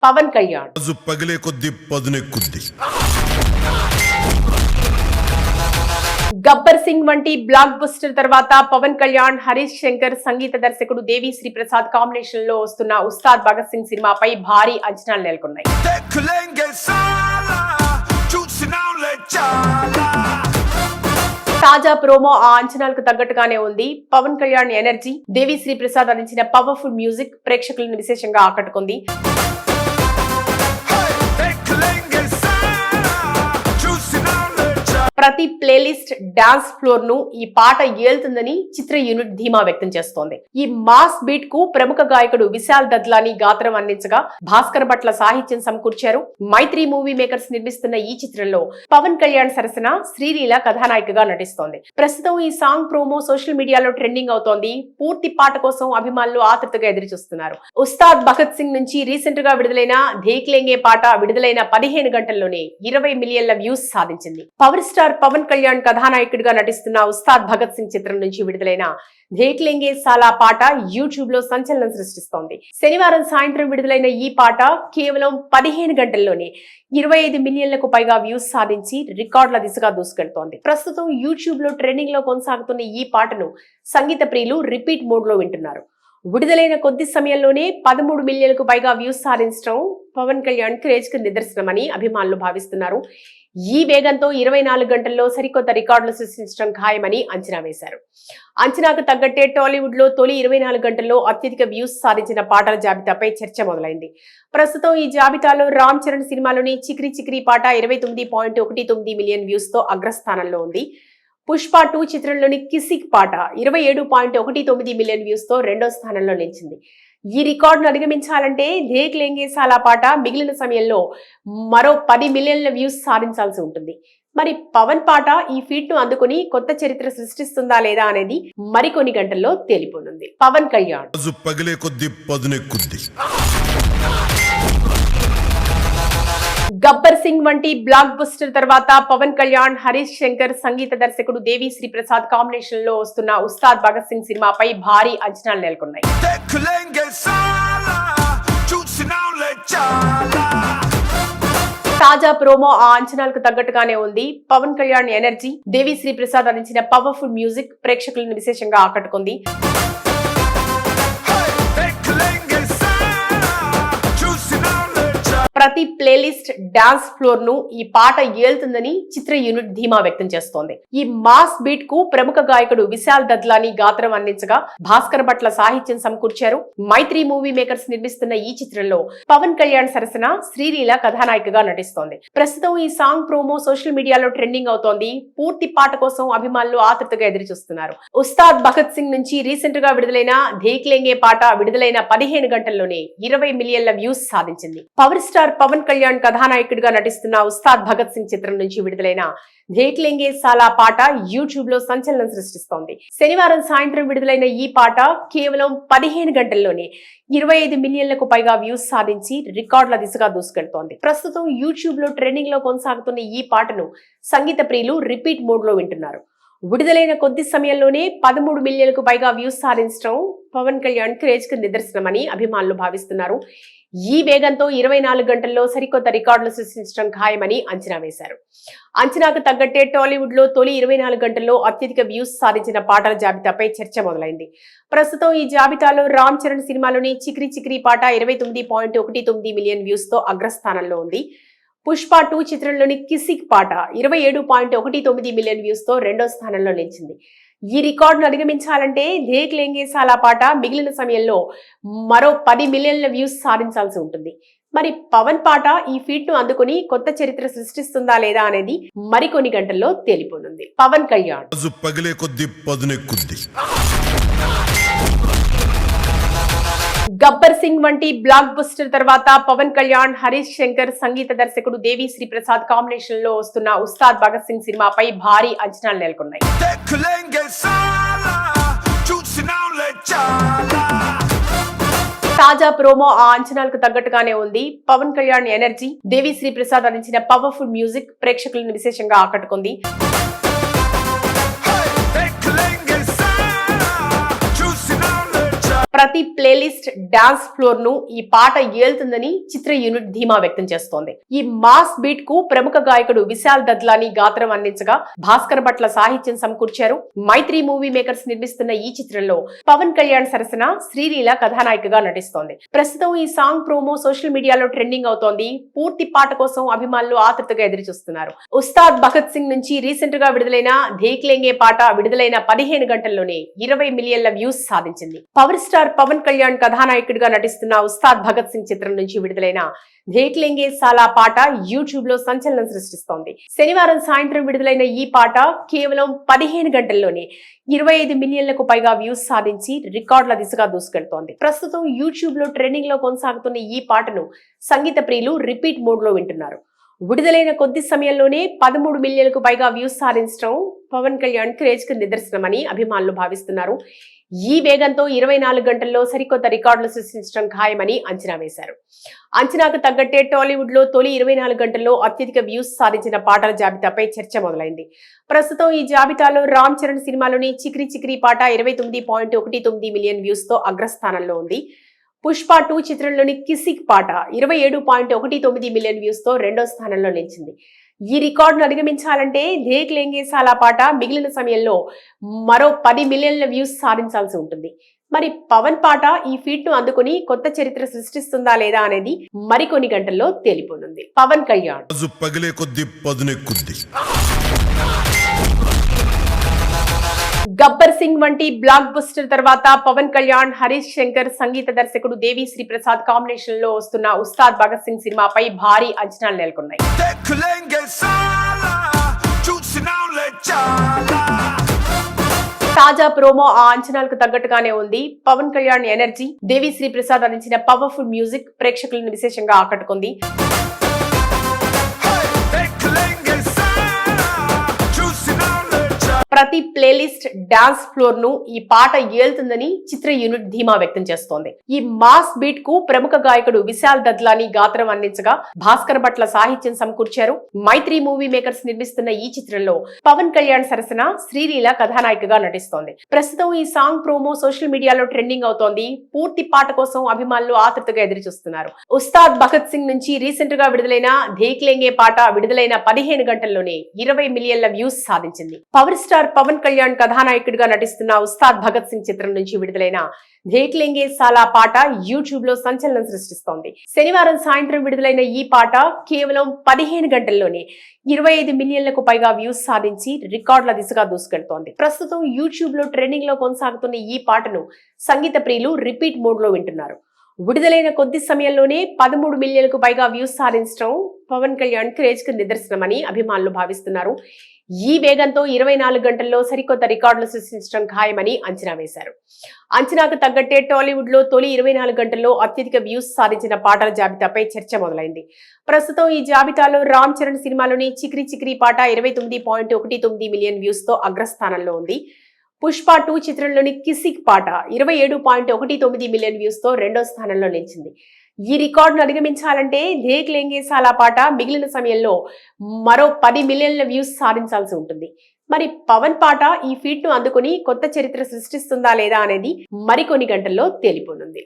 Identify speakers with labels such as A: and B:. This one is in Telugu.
A: పవన్ కళ్యాణ్
B: పగిలే కొద్ది పదునెక్కుద్ది.
A: గబ్బర్ సింగ్ వంటి బ్లాక్ బస్టర్ తర్వాత పవన్ కళ్యాణ్, హరీష్ శంకర్, సంగీత దర్శకుడు దేవిశ్రీ ప్రసాద్ కాంబినేషన్ లో వస్తున్న ఉస్తాద్ భగత్ సింగ్ సినిమాపై భారీ అంచనాలు నెలకొన్నాయి. తాజా ప్రోమో ఆ అంచనాలకు తగ్గట్టుగానే ఉంది. పవన్ కళ్యాణ్ ఎనర్జీ, దేవిశ్రీ ప్రసాద్ అందించిన పవర్ఫుల్ మ్యూజిక్ ప్రేక్షకులను విశేషంగా ఆకట్టుకుంది. ప్రతి ప్లేలిస్ట్ డాన్స్ ఫ్లోర్ ను ఈ పాట ఏల్తుందని చిత్ర యూనిట్ ధీమా వ్యక్తం చేస్తోంది. ఈ మాస్ బీట్ కు ప్రముఖ గాయకుడు విశాల్ దద్లాని గాత్రం అందించగా భాస్కర్ భట్ల సాహిత్యం సమకూర్చారు. మైత్రి మూవీ మేకర్స్ నిర్మిస్తున్న ఈ చిత్రంలో పవన్ కళ్యాణ్ సరసన శ్రీలీల కథానాయికగా నటిస్తోంది. ప్రస్తుతం ఈ సాంగ్ ప్రోమో సోషల్ మీడియాలో ట్రెండింగ్ అవుతోంది. పూర్తి పాట కోసం అభిమానులు ఆతృతగా ఎదురుచూస్తున్నారు. ఉస్తాద్ భగత్ సింగ్ నుంచి రీసెంట్ గా విడుదలైన దేఖ్లేంగే పాట విడుదలైన 15 గంటల్లోనే 20 మిలియన్ల వ్యూస్ సాధించింది. పవర్ స్టార్ పవన్ కళ్యాణ్ కథానాయకుడిగా నటిస్తున్న ఉస్తాద్ భగత్ సింగ్ చిత్రం నుంచి విడుదలైన దేఖ్లేంగే సాలా పాట యూట్యూబ్ లో సంచలనం సృష్టిస్తోంది. శనివారం సాయంత్రం విడుదలైన ఈ పాట కేవలం 15 గంటల్లోనే 25 మిలియన్లకు పైగా వ్యూస్ సాధించి రికార్డుల దిశగా దూసుకెళ్తోంది. ప్రస్తుతం యూట్యూబ్ లో ట్రెండింగ్ లో కొనసాగుతున్న ఈ పాటను సంగీత ప్రియులు రిపీట్ మోడ్ లో వింటున్నారు. విడుదలైన కొద్ది సమయంలోనే 13 మిలియన్లకు పైగా వ్యూస్ సాధించడం పవన్ కళ్యాణ్ క్రేజ్ కు నిదర్శనమని అభిమానులు భావిస్తున్నారు. ఈ వేగంతో 24 గంటల్లో సరికొత్త రికార్డులు సృష్టించడం ఖాయమని అంచనా వేశారు. అంచనాకు తగ్గట్టే టాలీవుడ్ లో తొలి 24 గంటల్లో అత్యధిక వ్యూస్ సాధించిన పాటల జాబితాపై చర్చ మొదలైంది. ప్రస్తుతం ఈ జాబితాలో రామ్ చరణ్ సినిమాలోని చిక్రీ చిక్రీ పాట 29.19 మిలియన్ వ్యూస్ తో అగ్రస్థానంలో ఉంది. పుష్ప 2 చిత్రంలోని కిసిక్ పాట 27.19 మిలియన్ వ్యూస్ తో రెండో స్థానంలో నిలిచింది. ఈ రికార్డును అధిగమించాలంటే దేఖ్లేంగే సాలా పాట మిగిలిన సమయంలో మరో 10 మిలియన్ల వ్యూస్ సాధించాల్సి ఉంటుంది. మరి పవన్ పాట ఈ ఫీట్ ను అందుకుని కొత్త చరిత్ర సృష్టిస్తుందా లేదా అనేది మరికొన్ని గంటల్లో తేలిపోనుంది. పవన్ కళ్యాణ్
B: పగిలే కొద్ది పదునెక్కుద్ది.
A: గబ్బర్ సింగ్ వంటి బ్లాక్ బస్టర్ తర్వాత పవన్ కళ్యాణ్, హరీష్ శంకర్, సంగీత దర్శకుడు దేవిశ్రీ ప్రసాద్ కాంబినేషన్ లో వస్తున్న ఉస్తాద్ భగత్ సింగ్ సినిమాపై భారీ అంచనాలు నెలకొన్నాయి. తాజా ప్రోమో ఆ అంచనాలకు తగ్గట్టుగానే ఉంది. పవన్ కళ్యాణ్ ఎనర్జీ, దేవిశ్రీ ప్రసాద్ అందించిన పవర్ఫుల్ మ్యూజిక్ ప్రేక్షకులను విశేషంగా ఆకట్టుకుంది. ప్రతి ప్లేలిస్ట్ డాన్స్ ఫ్లోర్ ను ఈ పాట ఏల్తుందని చిత్ర యూనిట్ ధీమా వ్యక్తం చేస్తోంది. ఈ మాస్ బీట్ కు ప్రముఖ గాయకుడు విశాల్ దద్లాని గాత్రం అందించగా భాస్కర్ భట్ల సాహిత్యం సమకూర్చారు. మైత్రి మూవీ మేకర్స్ నిర్మిస్తున్న ఈ చిత్రంలో పవన్ కళ్యాణ్ సరసన శ్రీలీల కథానాయికగా నటిస్తోంది. ప్రస్తుతం ఈ సాంగ్ ప్రోమో సోషల్ మీడియాలో ట్రెండింగ్ అవుతోంది. పూర్తి పాట కోసం అభిమానులు ఆతృతగా ఎదురుచూస్తున్నారు. ఉస్తాద్ భగత్ సింగ్ నుంచి రీసెంట్ గా విడుదలైన దేఖ్లేంగే పాట విడుదలైన 15 గంటల్లోనే 20 మిలియన్ల వ్యూస్ సాధించింది. పవర్ స్టార్ పవన్ కళ్యాణ్ కథానాయకుడిగా నటిస్తున్న ఉస్తాద్ భగత్ సింగ్ చిత్రం నుంచి విడుదలైన దేఖ్లేంగే సాలా పాట యూట్యూబ్ లో సంచలనం సృష్టిస్తోంది. శనివారం సాయంత్రం విడుదలైన ఈ పాట కేవలం 15 గంటల్లోనే 25 మిలియన్లకు పైగా వ్యూస్ సాధించి రికార్డుల దిశగా దూసుకెళ్తోంది. ప్రస్తుతం యూట్యూబ్ లో ట్రెండింగ్ లో కొనసాగుతున్న ఈ పాటను సంగీత ప్రియులు రిపీట్ మోడ్ లో వింటున్నారు. విడుదలైన కొద్ది సమయంలోనే 13 మిలియన్లకు పైగా వ్యూస్ సాధించడం పవన్ కళ్యాణ్ క్రేజ్ కు నిదర్శనమని అభిమానులు భావిస్తున్నారు. ఈ వేగంతో 24 గంటల్లో సరికొత్త రికార్డులు సృష్టించడం ఖాయమని అంచనా వేశారు. అంచనాకు తగ్గట్టే టాలీవుడ్ లో తొలి 24 గంటల్లో అత్యధిక వ్యూస్ సాధించిన పాటల జాబితాపై చర్చ మొదలైంది. ప్రస్తుతం ఈ జాబితాలో రామ్ చరణ్ సినిమాలోని చిక్రీ చిక్రీ పాట 29.19 మిలియన్ వ్యూస్ తో అగ్రస్థానంలో ఉంది. పుష్ప 2 చిత్రంలోని కిసిక్ పాట 27.19 మిలియన్ వ్యూస్ తో రెండో స్థానంలో నిలిచింది. ఈ రికార్డును అధిగమించాలంటే దేఖ్లేంగే సాలా పాట మిగిలిన సమయంలో మరో 10 మిలియన్ల వ్యూస్ సాధించాల్సి ఉంటుంది. మరి పవన్ పాట ఈ ఫీట్ ను అందుకుని కొత్త చరిత్ర సృష్టిస్తుందా లేదా అనేది మరికొన్ని గంటల్లో తేలిపోనుంది. పవన్ కళ్యాణ్
B: పగిలే కొద్ది పదునెక్కుద్ది.
A: గబ్బర్ సింగ్ వంటి బ్లాక్ బస్టర్ తర్వాత పవన్ కళ్యాణ్, హరీష్ శంకర్, సంగీత దర్శకుడు దేవిశ్రీ ప్రసాద్ కాంబినేషన్ లో వస్తున్న ఉస్తాద్ భగత్ సింగ్ సినిమాపై భారీ అంచనాలు నెలకొన్నాయి. తాజా ప్రోమో ఆ అంచనాలకు తగ్గట్టుగానే ఉంది. పవన్ కళ్యాణ్ ఎనర్జీ, దేవిశ్రీ ప్రసాద్ అందించిన పవర్ఫుల్ మ్యూజిక్ ప్రేక్షకులను విశేషంగా ఆకట్టుకుంది. ప్రతి ప్లేలిస్ట్ డాన్స్ ఫ్లోర్ ను ఈ పాట ఏల్తుందని చిత్ర యూనిట్ ధీమా వ్యక్తం చేస్తోంది. ఈ మాస్ బీట్ కు ప్రముఖ గాయకుడు విశాల్ దద్లాని గాత్రం అందించగా భాస్కర్ భట్ల సాహిత్యం సమకూర్చారు. మైత్రి మూవీ మేకర్స్ నిర్మిస్తున్న ఈ చిత్రంలో పవన్ కళ్యాణ్ సరసన శ్రీలీల కథానాయికగా నటిస్తోంది. ప్రస్తుతం ఈ సాంగ్ ప్రోమో సోషల్ మీడియాలో ట్రెండింగ్ అవుతోంది. పూర్తి పాట కోసం అభిమానులు ఆతృతగా ఎదురు చూస్తున్నారు. ఉస్తాద్ భగత్ సింగ్ నుంచి రీసెంట్ గా విడుదలైన దేఖ్ లెంగే పాట విడుదలైన 15 గంటల్లోనే 20 మిలియన్ల వ్యూస్ సాధించింది. పవర్ స్టార్ పవన్ కళ్యాణ్ కథానాయకుడిగా నటిస్తున్న ఉస్తాద్ భగత్ సింగ్ చిత్రం నుంచి విడుదలైన దేఖ్ లెంగే సాలా పాట యూట్యూబ్ లో సంచలనం సృష్టిస్తోంది. శనివారం సాయంత్రం విడుదలైన ఈ పాట కేవలం 15 గంటల్లోనే 25 మిలియన్లకు పైగా వ్యూస్ సాధించి రికార్డుల దిశగా దూసుకెళ్తోంది. ప్రస్తుతం యూట్యూబ్ లో ట్రెండింగ్ లో కొనసాగుతున్న ఈ పాటను సంగీత ప్రియులు రిపీట్ మోడ్ లో వింటున్నారు. విడుదలైన కొద్ది సమయంలోనే 13 మిలియన్లకు పైగా వ్యూస్ సాధించడం పవన్ కళ్యాణ్ క్రేజ్ కు నిదర్శనమని అభిమానులు భావిస్తున్నారు. ఈ వేగంతో 24 గంటల్లో సరికొత్త రికార్డులు సృష్టించడం ఖాయమని అంచనా వేశారు. అంచనాకు తగ్గట్టే టాలీవుడ్ లో తొలి 24 గంటల్లో అత్యధిక వ్యూస్ సాధించిన పాటల జాబితాపై చర్చ మొదలైంది. ప్రస్తుతం ఈ జాబితాలో రామ్ చరణ్ సినిమాలోని చిక్రీ చిక్రీ పాట 29.19 మిలియన్ వ్యూస్ తో అగ్రస్థానంలో ఉంది. పుష్ప 2 చిత్రంలోని కిసిక్ పాట 27.19 మిలియన్ వ్యూస్ తో రెండో స్థానంలో నిలిచింది. ఈ రికార్డును అధిగమించాలంటే దేఖ్ లెంగే సాలా పాట మిగిలిన సమయంలో మరో 10 మిలియన్ల వ్యూస్ సాధించాల్సి ఉంటుంది. మరి పవన్ పాట ఈ ఫీట్ ను అందుకుని కొత్త చరిత్ర సృష్టిస్తుందా లేదా అనేది మరికొన్ని గంటల్లో తేలిపోనుంది. పవన్ కళ్యాణ్
B: పగిలే కొద్ది పదునెక్కుద్ది.
A: గబ్బర్ సింగ్ వంటి బ్లాక్ బస్టర్ తర్వాత పవన్ కళ్యాణ్, హరీష్ శంకర్, సంగీత దర్శకుడు దేవి శ్రీ ప్రసాద్ కాంబినేషన్ లో వస్తున్న ఉస్తాద్ భగత్ సింగ్ సినిమాపై భారీ అంచనాలు నెలకొన్నాయి. తాజా ప్రోమో ఆ అంచనాలకు తగ్గట్టుగానే ఉంది. పవన్ కళ్యాణ్ ఎనర్జీ, దేవి శ్రీ ప్రసాద్ అందించిన పవర్ఫుల్ మ్యూజిక్ ప్రేక్షకులను విశేషంగా ఆకట్టుకుంది. ప్రతి ప్లేలిస్ట్ డాన్స్ ఫ్లోర్ ను ఈ పాట ఏల్తుందని చిత్ర యూనిట్ ధీమా వ్యక్తం చేస్తోంది. ఈ మాస్ బీట్ కు ప్రముఖ గాయకుడు విశాల్ దద్లాని గాత్రం అందించగా భాస్కర్ భట్ల సాహిత్యం సమకూర్చారు. మైత్రి మూవీ మేకర్స్ నిర్మిస్తున్న ఈ చిత్రంలో పవన్ కళ్యాణ్ సరసన శ్రీలీల కథానాయికగా నటిస్తోంది. ప్రస్తుతం ఈ సాంగ్ ప్రోమో సోషల్ మీడియాలో ట్రెండింగ్ అవుతోంది. పూర్తి పాట కోసం అభిమానులు ఆతృతగా ఎదురు చూస్తున్నారు. ఉస్తాద్ భగత్ సింగ్ నుంచి రీసెంట్ గా విడుదలైన దేఖ్ లెంగే పాట విడుదలైన 15 గంటల్లోనే 20 మిలియన్ల వ్యూస్ సాధించింది. పవర్ స్టార్ పవన్ కళ్యాణ్ కథానాయకుడిగా నటిస్తున్న ఉస్తాద్ భగత్ సింగ్ చిత్రం నుంచి విడుదలైన దేఖ్ లెంగే సాలా పాట యూట్యూబ్ లో సంచలనం సృష్టిస్తోంది. శనివారం సాయంత్రం విడుదలైన ఈ పాట కేవలం 15 గంటల్లోనే 25 మిలియన్లకు పైగా వ్యూస్ సాధించి రికార్డుల దిశగా దూసుకెళ్తోంది. ప్రస్తుతం యూట్యూబ్ లో ట్రెండింగ్ లో కొనసాగుతున్న ఈ పాటను సంగీత ప్రియులు రిపీట్ మోడ్ లో వింటున్నారు. విడుదలైన కొద్ది సమయంలోనే 13 మిలియన్లకు పైగా వ్యూస్ సాధించడం పవన్ కళ్యాణ్ క్రేజ్ కు నిదర్శనమని అభిమానులు భావిస్తున్నారు. ఈ వేగంతో 24 గంటల్లో సరికొత్త రికార్డులు సృష్టించడం ఖాయమని అంచనా వేశారు. అంచనాకు తగ్గట్టే టాలీవుడ్ లో తొలి 24 గంటల్లో అత్యధిక వ్యూస్ సాధించిన పాటల జాబితాపై చర్చ మొదలైంది. ప్రస్తుతం ఈ జాబితాలో రామ్ చరణ్ సినిమాలోని చిక్రీ చిక్రీ పాట 29.19 మిలియన్ వ్యూస్ తో అగ్రస్థానంలో ఉంది. పుష్ప 2 చిత్రంలోని కిసిక్ పాట 27.19 మిలియన్ వ్యూస్ తో రెండో స్థానంలో నిలిచింది. ఈ రికార్డును అధిగమించాలంటే దేఖ్ లెంగే సాలా పాట మిగిలిన సమయంలో మరో 10 మిలియన్ల వ్యూస్ సాధించాల్సి ఉంటుంది. మరి పవన్ పాట ఈ ఫీట్ ను అందుకుని కొత్త చరిత్ర సృష్టిస్తుందా లేదా అనేది మరికొన్ని గంటల్లో తేలిపోనుంది.